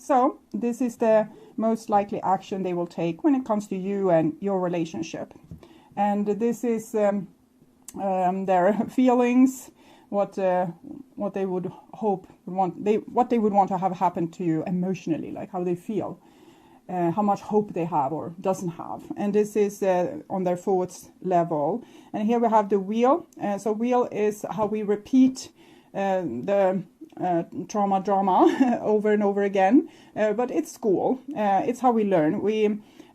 So this is the most likely action they will take when it comes to you and your relationship. And this is their feelings, what they would what they would want to have happen to you emotionally, like how they feel, how much hope they have or doesn't have. And this is on their thoughts level. And here we have the wheel. So wheel is how we repeat the drama over and over again, but it's school. It's how we learn.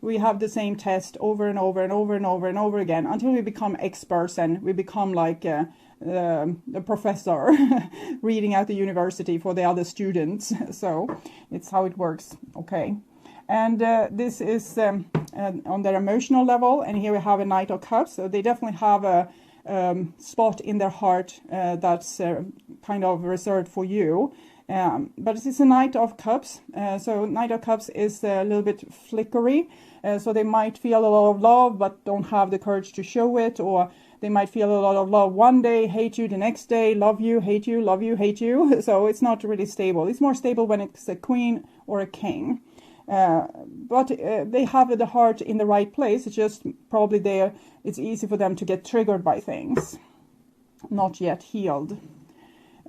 We have the same test over and over and over and over and over again until we become experts and we become like the professor reading at the university for the other students. So it's how it works. Okay. And this is on their emotional level. And here we have a Knight of Cups. So they definitely have a spot in their heart that's kind of reserved for you. But it is a Knight of Cups. So Knight of Cups is a little bit flickery. So they might feel a lot of love, but don't have the courage to show it. Or they might feel a lot of love one day, hate you the next day, love you, hate you, love you, hate you. So it's not really stable. It's more stable when it's a queen or a king. But they have the heart in the right place. It's just probably it's easy for them to get triggered by things not yet healed.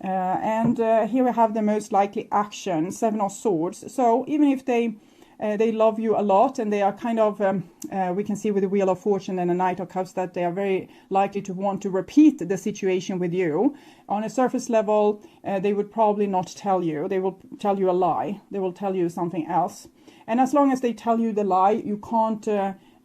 And here we have the most likely action, Seven of Swords. So even if they love you a lot and they are kind of, we can see with the Wheel of Fortune and the Knight of Cups that they are very likely to want to repeat the situation with you. On a surface level, they would probably not tell you. They will tell you a lie. They will tell you something else. And as long as they tell you the lie, you can't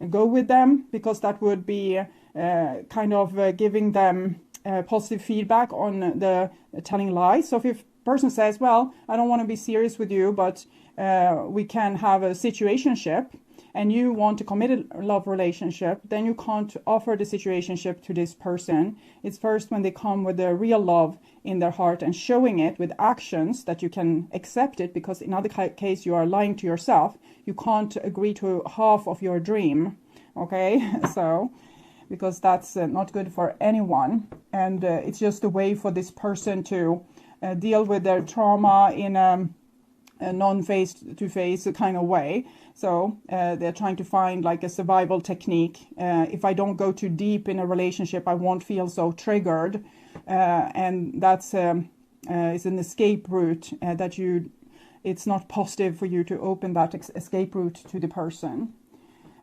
go with them, because that would be kind of giving them positive feedback on the telling lies. So if a person says, well, I don't want to be serious with you, but we can have a situationship, and you want to commit a love relationship, then you can't offer the situationship to this person. It's first when they come with the real love in their heart and showing it with actions that you can accept it, because in other case you are lying to yourself. You can't agree to half of your dream. Okay, so because that's not good for anyone, and it's just a way for this person to deal with their trauma in a non-face-to-face kind of way. So they're trying to find like a survival technique. If I don't go too deep in a relationship, I won't feel so triggered, and that's is an escape route it's not positive for you to open that escape route to the person.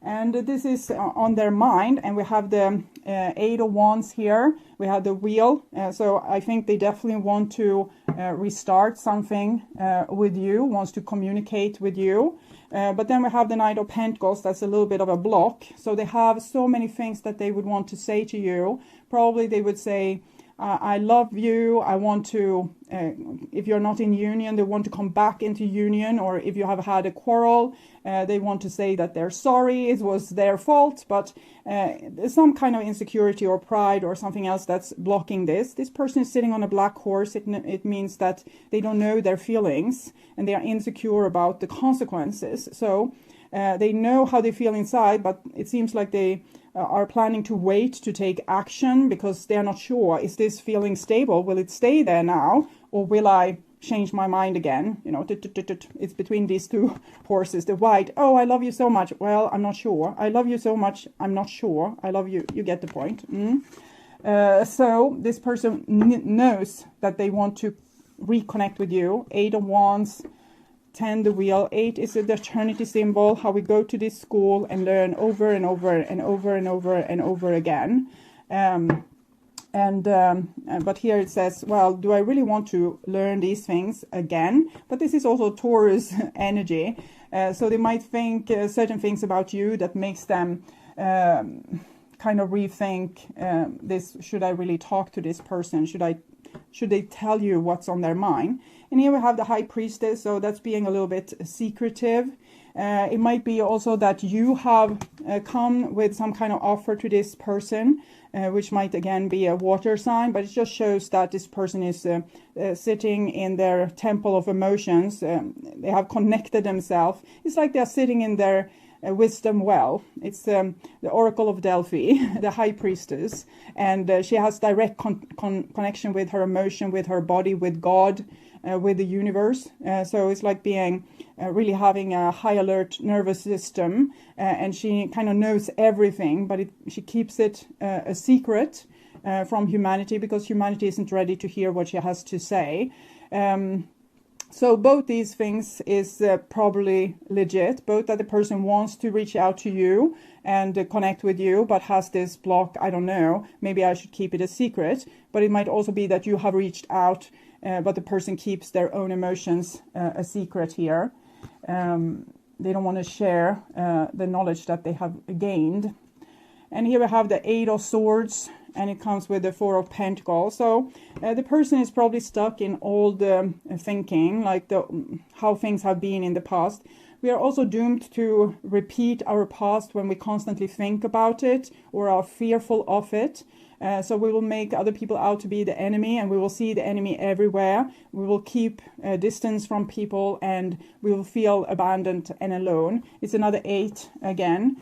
And this is on their mind, and we have the Eight of Wands here. We have the Wheel, so I think they definitely want to restart something with you, wants to communicate with you. But then we have the Knight of Pentacles. That's a little bit of a block. So they have so many things that they would want to say to you. Probably they would say, I love you, I want to, if you're not in union, they want to come back into union, or if you have had a quarrel, they want to say that they're sorry, it was their fault, but there's some kind of insecurity or pride or something else that's blocking this. This person is sitting on a black horse. It means that they don't know their feelings, and they are insecure about the consequences. So they know how they feel inside, but it seems like they are planning to wait to take action, because they're not sure, is this feeling stable? Will it stay there now, or will I change my mind again? You know, it's between these two horses. The white, oh, I love you so much. Well, I'm not sure. I love you so much. I'm not sure. I love you. You get the point. So this person knows that they want to reconnect with you. Eight of Wands, 10, the Wheel. 8 is the eternity symbol, how we go to this school and learn over and over and over and over and over again. But here it says, well, do I really want to learn these things again? But this is also Taurus energy. So they might think certain things about you that makes them kind of rethink this. Should I really talk to this person? Should they tell you what's on their mind? And here we have the High Priestess, so that's being a little bit secretive. It might be also that you have come with some kind of offer to this person, which might again be a water sign, but it just shows that this person is sitting in their temple of emotions. They have connected themselves. It's like they're sitting in their wisdom well. It's the Oracle of Delphi, the High Priestess, and she has direct connection with her emotion, with her body, with God, with the universe. So it's like being really having a high alert nervous system, and she kind of knows everything, but she keeps it a secret from humanity, because humanity isn't ready to hear what she has to say. So both these things is probably legit, both that the person wants to reach out to you and connect with you, but has this block, I don't know, maybe I should keep it a secret. But it might also be that you have reached out, but the person keeps their own emotions a secret here. They don't want to share the knowledge that they have gained. And here we have the 8 of Swords, and it comes with the 4 of Pentacles. So the person is probably stuck in old thinking, like how things have been in the past. We are also doomed to repeat our past when we constantly think about it or are fearful of it. So we will make other people out to be the enemy, and we will see the enemy everywhere. We will keep distance from people, and we will feel abandoned and alone. It's another 8 again.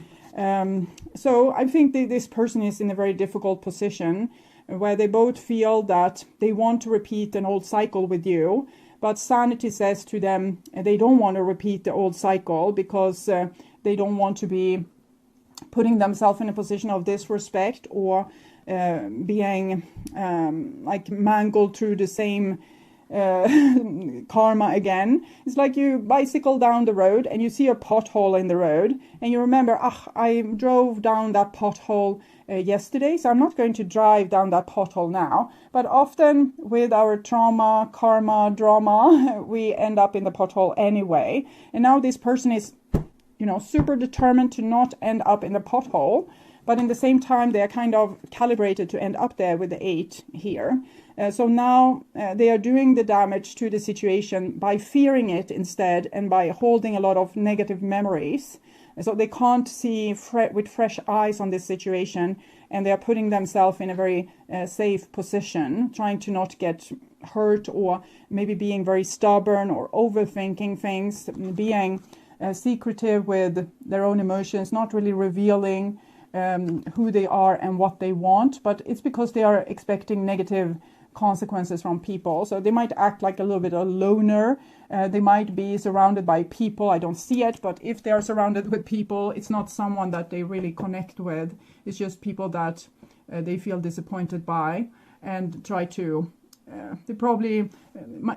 So I think this person is in a very difficult position where they both feel that they want to repeat an old cycle with you, but sanity says to them they don't want to repeat the old cycle, because they don't want to be putting themselves in a position of disrespect or being like mangled through the same karma again. It's like you bicycle down the road and you see a pothole in the road, and you remember, I drove down that pothole yesterday, so I'm not going to drive down that pothole now. But often with our trauma, karma, drama, we end up in the pothole anyway. And now this person is, super determined to not end up in the pothole, but in the same time they are kind of calibrated to end up there with the 8 here. So now they are doing the damage to the situation by fearing it instead, and by holding a lot of negative memories. So they can't see with fresh eyes on this situation, and they are putting themselves in a very safe position, trying to not get hurt, or maybe being very stubborn or overthinking things, being secretive with their own emotions, not really revealing who they are and what they want. But it's because they are expecting negative consequences from people. So they might act like a little bit a loner. They might be surrounded by people. I don't see it, but if they are surrounded with people, it's not someone that they really connect with. It's just people that they feel disappointed by, and try to they probably,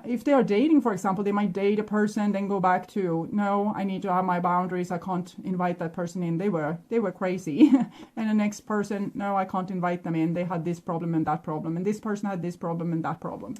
if they are dating, for example, they might date a person, then go back to, no, I need to have my boundaries, I can't invite that person in, they were crazy. And the next person, no, I can't invite them in, they had this problem and that problem, and this person had this problem and that problem.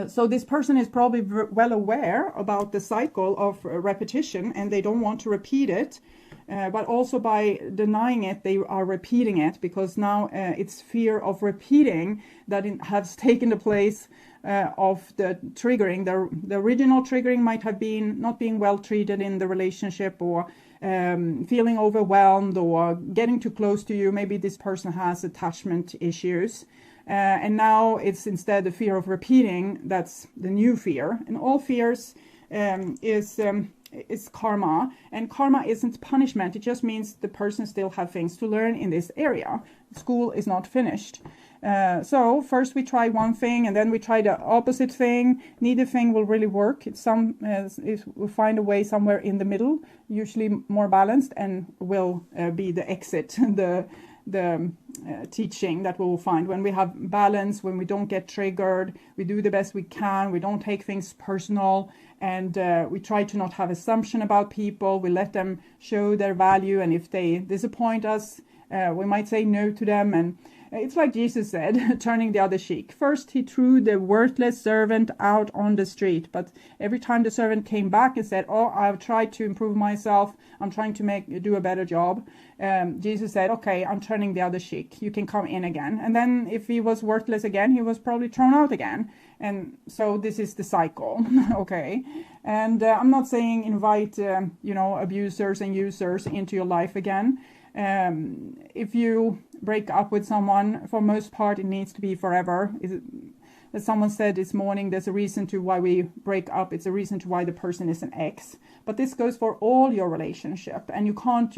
So this person is probably well aware about the cycle of repetition, and they don't want to repeat it. But also by denying it, they are repeating it, because now it's fear of repeating that has taken the place of the triggering. The original triggering might have been not being well treated in the relationship, or feeling overwhelmed, or getting too close to you. Maybe this person has attachment issues. And now it's instead the fear of repeating that's the new fear. And all fears is karma, and karma isn't punishment. It just means the person still have things to learn in this area. School is not finished. So first we try one thing, and then we try the opposite thing. Neither thing will really work. We'll find a way somewhere in the middle, usually more balanced, and will be the exit, the teaching that we will find. When we have balance, when we don't get triggered, we do the best we can, we don't take things personal, and we try to not have assumption about people. We let them show their value, and if they disappoint us, we might say no to them. And it's like Jesus said, turning the other cheek. First he threw the worthless servant out on the street, but every time the servant came back and said, I've tried to improve myself, I'm trying to do a better job, Jesus said, okay, I'm turning the other cheek, you can come in again. And then if he was worthless again, he was probably thrown out again. And so this is the cycle. Okay. And I'm not saying invite abusers and users into your life again. If you break up with someone, for most part it needs to be forever. as someone said this morning, there's a reason to why we break up. It's a reason to why the person is an ex. But this goes for all your relationship, and you can't,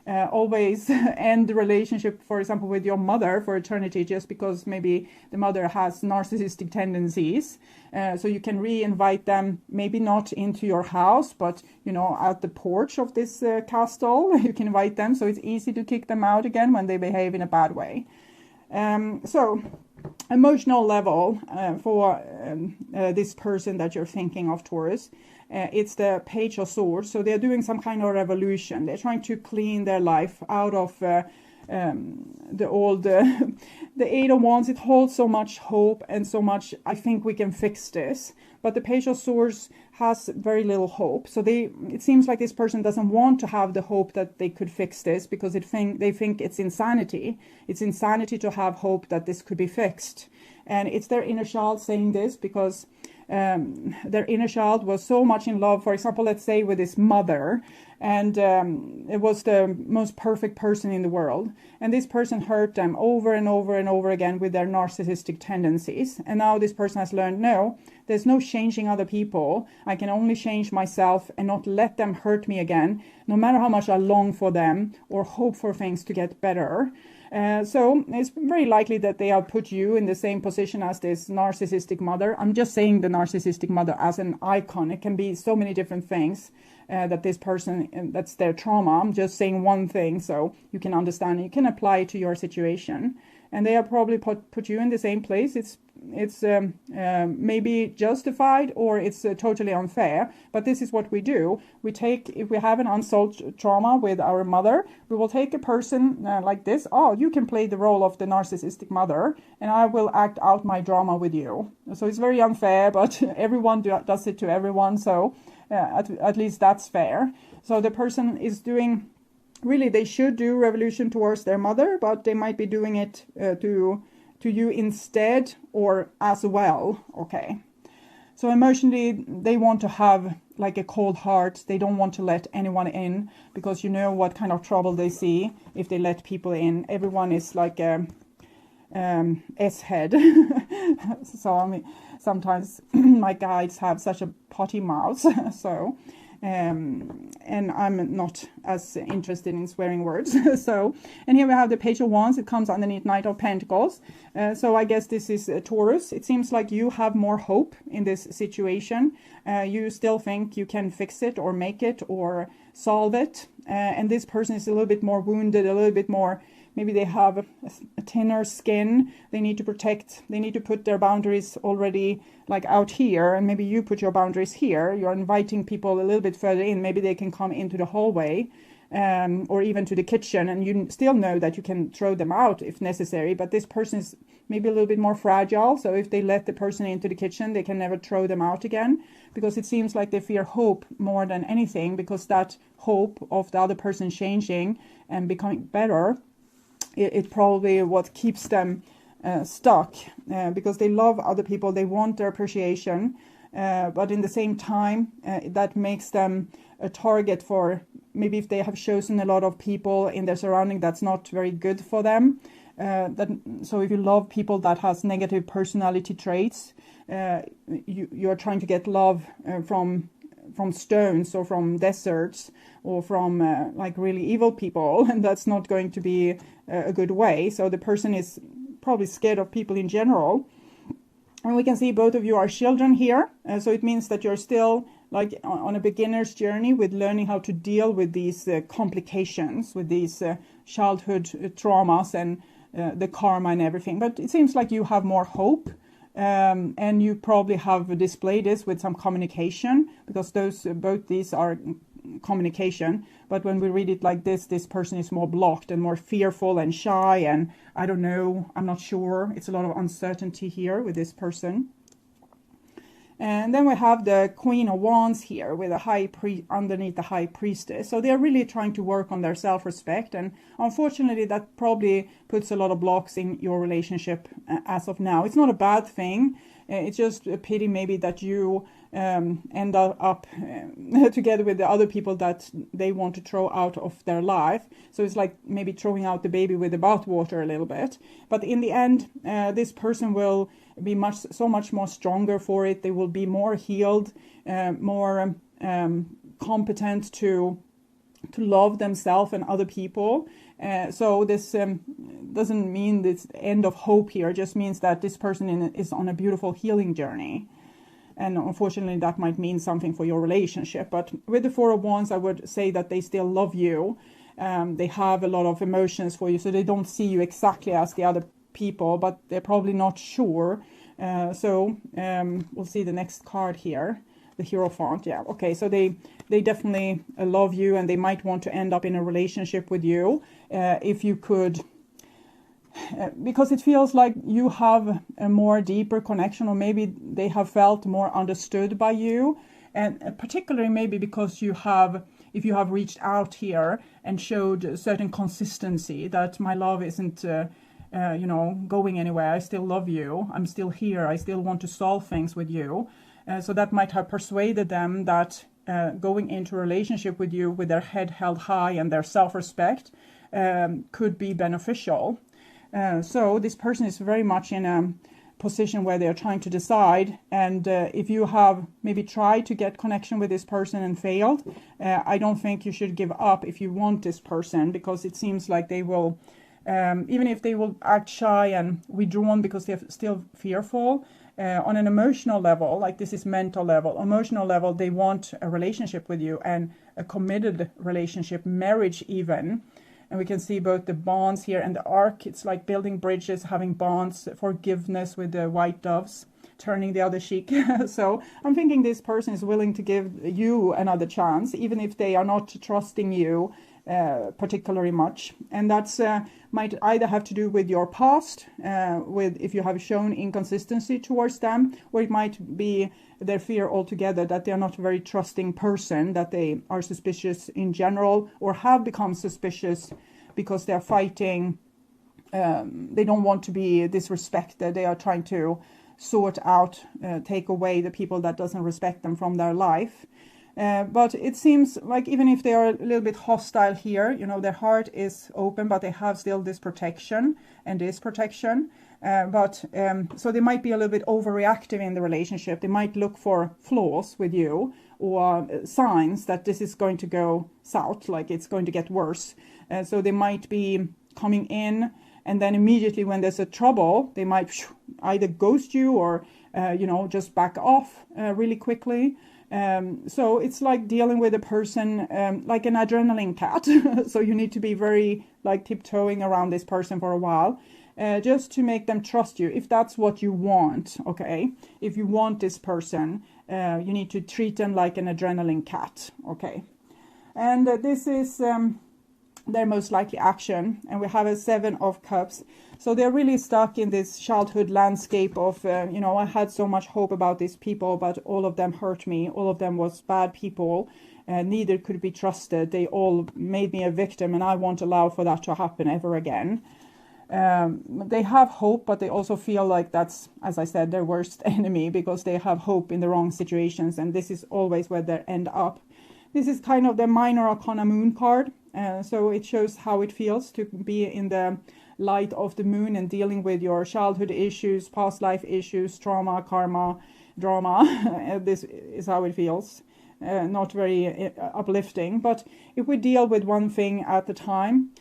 always end the relationship, for example, with your mother for eternity just because maybe the mother has narcissistic tendencies. So you can re-invite them, maybe not into your house, but, at the porch of this castle, you can invite them. So it's easy to kick them out again when they behave in a bad way. So emotional level for this person that you're thinking of, Taurus, it's the Page of Swords. So they're doing some kind of revolution. They're trying to clean their life out of the old, the Eight of Wands. It holds so much hope and so much, I think we can fix this. But the Page of Swords has very little hope. So it seems like this person doesn't want to have the hope that they could fix this, because they think it's insanity. It's insanity to have hope that this could be fixed. And it's their inner child saying this, because their inner child was so much in love, for example, let's say with his mother, and it was the most perfect person in the world, and this person hurt them over and over and over again with their narcissistic tendencies. And now this person has learned, no, there's no changing other people. I can only change myself and not let them hurt me again, no matter how much I long for them or hope for things to get better. So it's very likely that they have put you in the same position as this narcissistic mother. I'm just saying the narcissistic mother as an icon. It can be so many different things that this person, that's their trauma. I'm just saying one thing so you can understand. You can apply it to your situation. And they have probably put you in the same place. It's maybe justified, or it's totally unfair. But this is what we do. If we have an unsolved trauma with our mother, we will take a person like this. Oh, you can play the role of the narcissistic mother, and I will act out my drama with you. So it's very unfair, but everyone does it to everyone. So at least that's fair. So the person is doing, really, they should do revolution towards their mother, but they might be doing it to you instead or as well. Okay. So emotionally, they want to have like a cold heart. They don't want to let anyone in, because you know what kind of trouble they see if they let people in. Everyone is like a S-head. So I mean, sometimes my guides have such a potty mouth. So and I'm not as interested in swearing words. So, and here we have the Page of Wands. It comes underneath Knight of Pentacles. So I guess this is Taurus. It seems like you have more hope in this situation. You still think you can fix it or make it or solve it. And this person is a little bit more wounded, a little bit more, maybe they have a thinner skin. They need to protect, they need to put their boundaries already like out here, and maybe you put your boundaries here. You're inviting people a little bit further in. Maybe they can come into the hallway or even to the kitchen, and you still know that you can throw them out if necessary. But this person is maybe a little bit more fragile. So if they let the person into the kitchen, they can never throw them out again, because it seems like they fear hope more than anything, because that hope of the other person changing and becoming better, it's probably what keeps them stuck, because they love other people, they want their appreciation, but in the same time that makes them a target for, maybe if they have chosen a lot of people in their surrounding that's not very good for them. So if you love people that has negative personality traits, you're trying to get love from stones or from deserts or from like really evil people, and that's not going to be a good way. So the person is probably scared of people in general. And we can see both of you are children here, so it means that you're still like on a beginner's journey with learning how to deal with these complications, with these childhood traumas and the karma and everything. But it seems like you have more hope. And you probably have displayed this with some communication, because both these are communication. But when we read it like this person is more blocked and more fearful and shy, and I don't know, I'm not sure. It's a lot of uncertainty here with this person. And then we have the Queen of Wands here with a underneath the High Priestess. So they're really trying to work on their self-respect. And unfortunately, that probably puts a lot of blocks in your relationship as of now. It's not a bad thing. It's just a pity maybe that you end up together with the other people that they want to throw out of their life. So it's like maybe throwing out the baby with the bathwater a little bit. But in the end, this person will be so much more stronger for it. They will be more healed, more competent to love themselves and other people. So this doesn't mean this end of hope here. It just means that this person is on a beautiful healing journey. And unfortunately, that might mean something for your relationship. But with the Four of Wands, I would say that they still love you. They have a lot of emotions for you, so they don't see you exactly as the other people, but they're probably not sure. We'll see the next card here, the Hierophant. Yeah, okay, so they definitely love you, and they might want to end up in a relationship with you. If you could... because it feels like you have a more deeper connection, or maybe they have felt more understood by you, and particularly maybe because if you have reached out here and showed a certain consistency that my love isn't going anywhere. I still love you. I'm still here. I still want to solve things with you. So that might have persuaded them that going into a relationship with you with their head held high and their self-respect could be beneficial. So this person is very much in a position where they're trying to decide, and if you have maybe tried to get connection with this person and failed, I don't think you should give up if you want this person, because it seems like they will, even if they will act shy and withdrawn because they're still fearful, on an emotional level, like this is mental level, emotional level, they want a relationship with you, and a committed relationship, marriage even. And we can see both the bonds here and the arc. It's like building bridges, having bonds, forgiveness with the white doves, turning the other cheek. So I'm thinking this person is willing to give you another chance, even if they are not trusting you particularly much. And that's might either have to do with your past, with if you have shown inconsistency towards them, or it might be their fear altogether that they are not a very trusting person, that they are suspicious in general, or have become suspicious because they're fighting. They don't want to be disrespected. They are trying to sort out, take away the people that doesn't respect them from their life. But it seems like even if they are a little bit hostile here, their heart is open, but they have still this protection and this protection. So they might be a little bit overreactive in the relationship. They might look for flaws with you, or signs that this is going to go south, like it's going to get worse. So they might be coming in, and then immediately when there's a trouble, they might either ghost you or, just back off really quickly. So it's like dealing with a person like an adrenaline cat. So you need to be very like tiptoeing around this person for a while, just to make them trust you, if that's what you want. Okay, if you want this person, you need to treat them like an adrenaline cat. Okay, and this is their most likely action, and we have a 7 of Cups. So they're really stuck in this childhood landscape of, I had so much hope about these people, but all of them hurt me. All of them was bad people. Neither could be trusted. They all made me a victim, and I won't allow for that to happen ever again. They have hope, but they also feel like that's, as I said, their worst enemy, because they have hope in the wrong situations, and this is always where they end up. This is kind of the minor arcana moon card. So it shows how it feels to be in the light of the moon and dealing with your childhood issues, past life issues, trauma, karma, drama. This is how it feels. Not very uplifting. But if we deal with one thing at a time,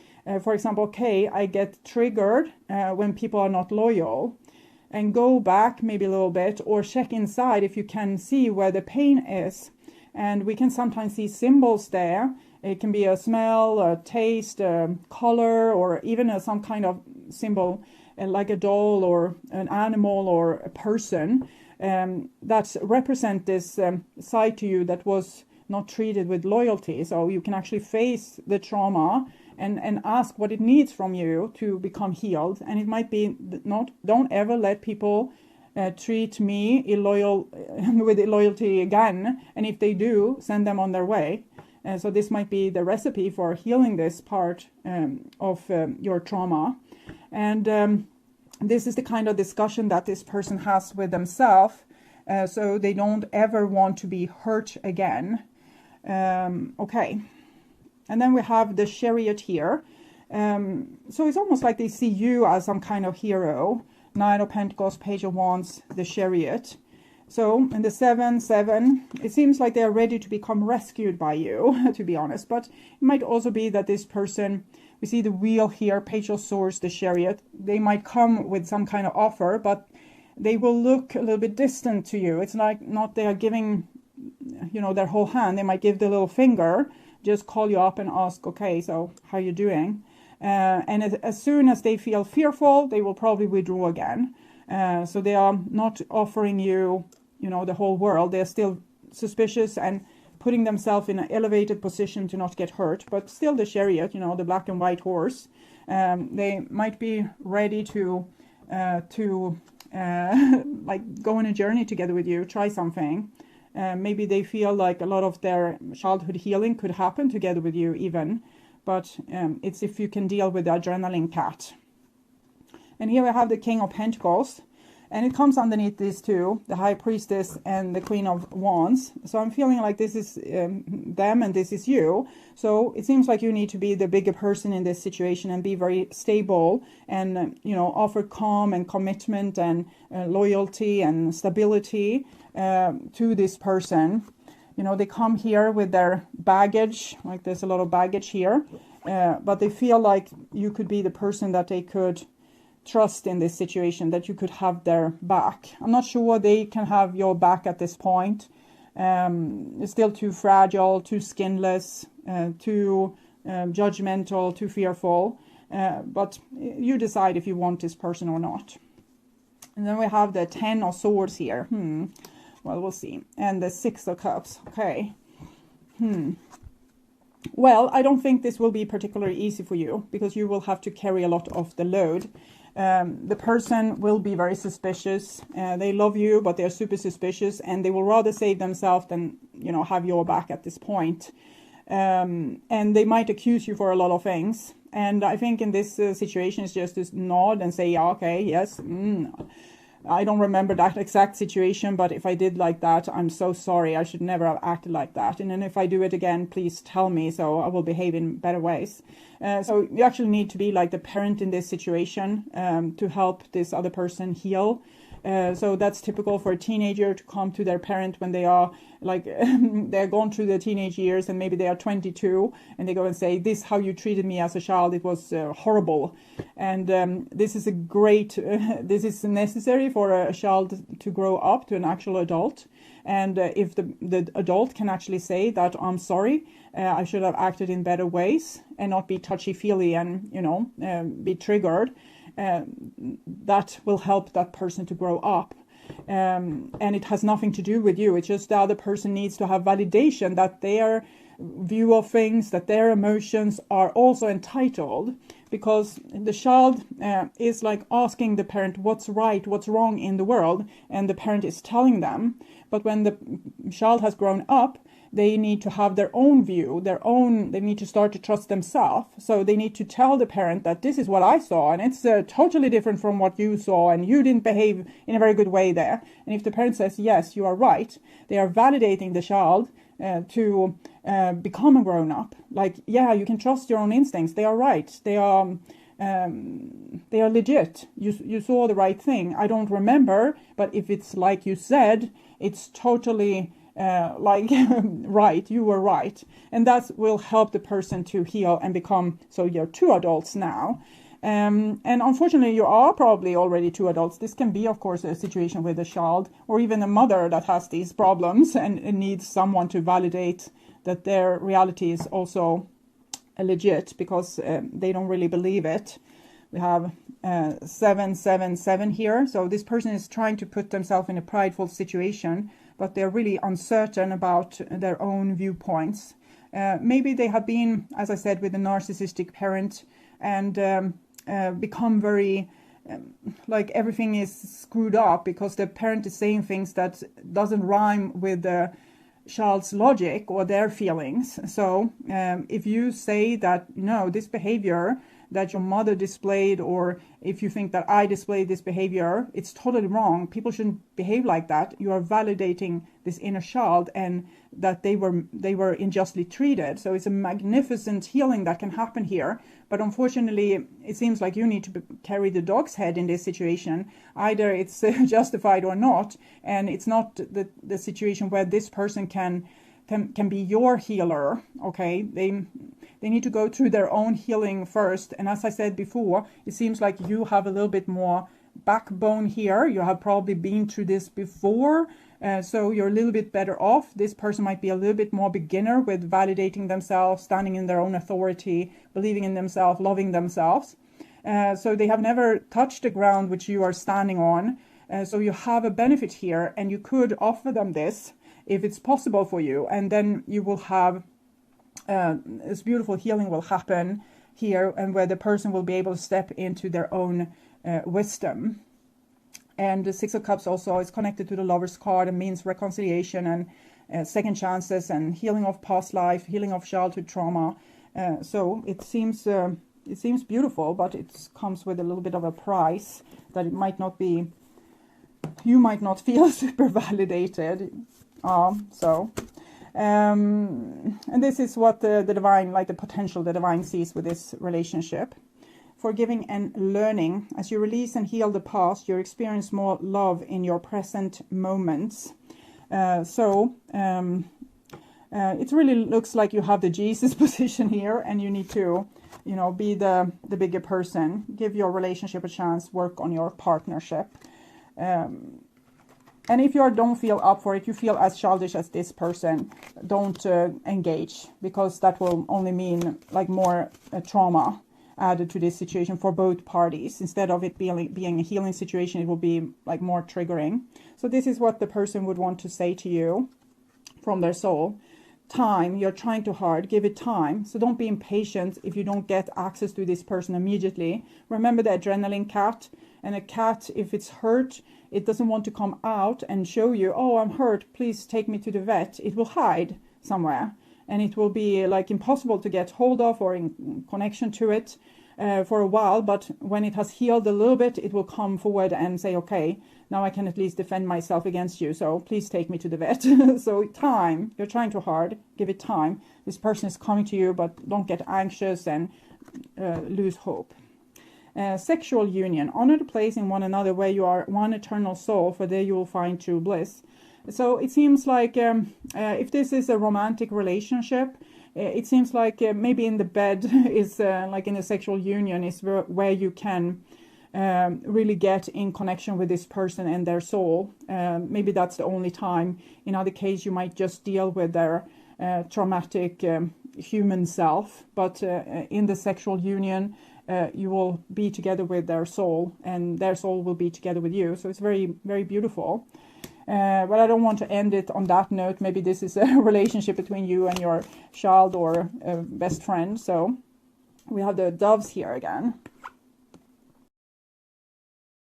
for example, okay, I get triggered when people are not loyal, and go back maybe a little bit, or check inside if you can see where the pain is. And we can sometimes see symbols there. It can be a smell, a taste, a color, or even some kind of symbol like a doll or an animal or a person that represent this side to you that was not treated with loyalty. So you can actually face the trauma and ask what it needs from you to become healed. And it might be don't ever let people treat me with illoyalty again. And if they do, send them on their way. So this might be the recipe for healing this part of your trauma. And this is the kind of discussion that this person has with themselves, so they don't ever want to be hurt again. Okay. And then we have the Chariot here. So it's almost like they see you as some kind of hero. Knight of Pentacles, Page of Wands, the Chariot. So, in the 7-7, it seems like they are ready to become rescued by you, to be honest. But it might also be that this person, we see the Wheel here, Page of Swords, the Chariot. They might come with some kind of offer, but they will look a little bit distant to you. It's like not they are giving, you know, their whole hand. They might give the little finger, just call you up and ask, okay, so how you doing? And as soon as they feel fearful, they will probably withdraw again. So they are not offering you, you know, the whole world. They're still suspicious and putting themselves in an elevated position to not get hurt. But still the Chariot, you know, the black and white horse, they might be ready to like go on a journey together with you, try something. Maybe they feel like a lot of their childhood healing could happen together with you even. But it's if you can deal with the adrenaline cat. And here we have the King of Pentacles. And it comes underneath these two, the High Priestess and the Queen of Wands. So I'm feeling like this is them and this is you. So it seems like you need to be the bigger person in this situation and be very stable and, you know, offer calm and commitment and loyalty and stability to this person. You know, they come here with their baggage, like there's a lot of baggage here. But they feel like you could be the person that they could trust in this situation, that you could have their back. I'm not sure they can have your back at this point. It's still too fragile, too skinless, too judgmental, too fearful. But you decide if you want this person or not. And then we have the 10 of Swords here. Well, we'll see. And the 6 of Cups. Okay. Well, I don't think this will be particularly easy for you because you will have to carry a lot of the load. The person will be very suspicious. They love you, but they're super suspicious, and they will rather save themselves than, you know, have your back at this point. And they might accuse you for a lot of things. And I think in this situation, it's just to nod and say, yeah, okay, yes. I don't remember that exact situation, but if I did like that, I'm so sorry. I should never have acted like that. And then if I do it again, please tell me so I will behave in better ways. So you actually need to be like the parent in this situation to help this other person heal. So that's typical for a teenager to come to their parent when they are like, they're gone through their teenage years and maybe they are 22 and they go and say, this, how you treated me as a child, it was horrible. And this is a great, this is necessary for a child to grow up to an actual adult. And if the adult can actually say that, I'm sorry, I should have acted in better ways and not be touchy-feely and, you know, be triggered. That will help that person to grow up. And it has nothing to do with you. It's just the other person needs to have validation that their view of things, that their emotions are also entitled. Because the child is like asking the parent what's right, what's wrong in the world, and the parent is telling them. But when the child has grown up, they need to have their own view, they need to start to trust themselves. So they need to tell the parent that this is what I saw and it's totally different from what you saw and you didn't behave in a very good way there. And if the parent says, yes, you are right, they are validating the child to become a grown-up. Like, yeah, you can trust your own instincts. They are right. They are legit. You saw the right thing. I don't remember, but if it's like you said, it's totally right, you were right. And that will help the person to heal and become, so you're two adults now. And unfortunately, you are probably already two adults. This can be, of course, a situation with a child or even a mother that has these problems and needs someone to validate that their reality is also legit because they don't really believe it. We have 777 here. So this person is trying to put themselves in a prideful situation, but they're really uncertain about their own viewpoints. Maybe they have been, as I said, with a narcissistic parent and become very, like everything is screwed up because the parent is saying things that doesn't rhyme with the child's logic or their feelings. So if you say that, no, this behavior that your mother displayed, or if you think that I displayed this behavior, it's totally wrong. People shouldn't behave like that. You are validating this inner child and that they were unjustly treated. So it's a magnificent healing that can happen here. But unfortunately, it seems like you need to carry the dog's head in this situation. Either it's justified or not, and it's not the situation where this person can be your healer. Okay, they need to go through their own healing first. And as I said before, it seems like you have a little bit more backbone here. You have probably been through this before, so you're a little bit better off. This person might be a little bit more beginner with validating themselves, standing in their own authority, believing in themselves, loving themselves. So they have never touched the ground which you are standing on. So you have a benefit here, and you could offer them this if it's possible for you, and then you will have this beautiful healing will happen here, and where the person will be able to step into their own wisdom. And the Six of Cups also is connected to the Lover's card and means reconciliation and second chances and healing of past life, healing of childhood trauma. So it seems beautiful, but it comes with a little bit of a price that it might not be. You might not feel super validated. And this is what the divine, like the potential the divine sees with this relationship. Forgiving and learning. As you release and heal the past, you experience more love in your present moments. It really looks like you have the Jesus position here, and you need to, be the bigger person. Give your relationship a chance. Work on your partnership. And if you don't feel up for it, you feel as childish as this person, don't engage, because that will only mean like more trauma added to this situation for both parties. Instead of it being a healing situation, it will be like more triggering. So this is what the person would want to say to you from their soul. Time, you're trying too hard, give it time. So don't be impatient if you don't get access to this person immediately. Remember the adrenaline cat. And a cat, if it's hurt, it doesn't want to come out and show you, oh, I'm hurt, please take me to the vet. It will hide somewhere, and it will be like impossible to get hold of or in connection to it for a while. But when it has healed a little bit, it will come forward and say, okay, now I can at least defend myself against you, so please take me to the vet. So time, you're trying too hard, give it time. This person is coming to you, but don't get anxious and lose hope. Sexual union. Honor the place in one another where you are one eternal soul, for there you will find true bliss. So it seems like if this is a romantic relationship, it seems like maybe in the bed is like in a sexual union is where you can really get in connection with this person and their soul. Maybe that's the only time. In other case, you might just deal with their traumatic human self. But in the sexual union, you will be together with their soul, and their soul will be together with you. So it's very, very beautiful. But I don't want to end it on that note. Maybe this is a relationship between you and your child or best friend. So we have the doves here again.